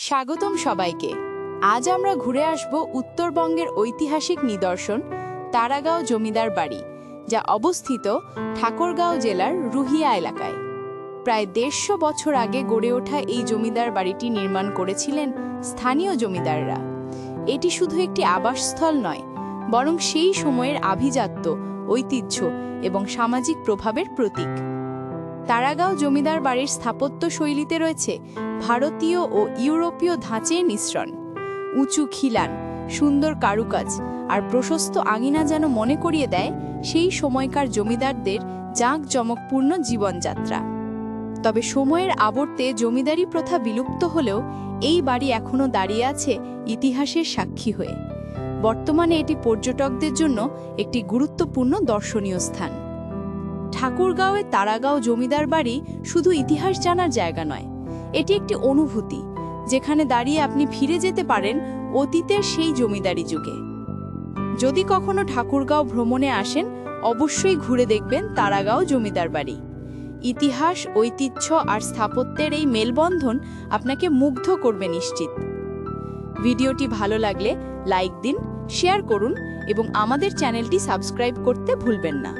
স্বাগতম সবাইকে। আজ আমরা ঘুরে আসব উত্তরবঙ্গের ঐতিহাসিক নিদর্শন তারাগাঁও জমিদার বাড়ি, যা অবস্থিত ঠাকুরগাঁও জেলার রুহিয়া এলাকায়। প্রায় ১৫০ বছর আগে গড়ে ওঠা এই জমিদার বাড়িটি নির্মাণ করেছিলেন স্থানীয় জমিদাররা। এটি শুধু একটি আবাসস্থল নয়, বরং সেই সময়ের আভিজাত্য, ঐতিহ্য এবং সামাজিক প্রভাবের প্রতীক। তারাগাঁও জমিদার বাড়ির স্থাপত্য শৈলীতে রয়েছে ভারতীয় ও ইউরোপীয় ধাঁচের মিশ্রণ। উঁচু খিলান, সুন্দর কারুকাজ আর প্রশস্ত আঙিনা যেন মনে করিয়ে দেয় সেই সময়কার জমিদারদের জাঁকজমকপূর্ণ জীবনযাত্রা। তবে সময়ের আবর্তে জমিদারি প্রথা বিলুপ্ত হলেও এই বাড়ি এখনও দাঁড়িয়ে আছে ইতিহাসের সাক্ষী হয়ে। বর্তমানে এটি পর্যটকদের জন্য একটি গুরুত্বপূর্ণ দর্শনীয় স্থান। ঠাকুরগাঁওয়ের তারাগাঁও জমিদার বাড়ি শুধু ইতিহাস জানার জায়গা নয়, এটি একটি অনুভূতি, যেখানে দাঁড়িয়ে আপনি ফিরে যেতে পারেন অতীতের সেই জমিদারি যুগে। যদি কখনো ঠাকুরগাঁও ভ্রমণে আসেন, অবশ্যই ঘুরে দেখবেন তারাগাঁও জমিদার বাড়ি। ইতিহাস, ঐতিহ্য আর স্থাপত্যের এই মেলবন্ধন আপনাকে মুগ্ধ করবে নিশ্চিত। ভিডিওটি ভালো লাগলে লাইক দিন, শেয়ার করুন এবং আমাদের চ্যানেলটি সাবস্ক্রাইব করতে ভুলবেন না।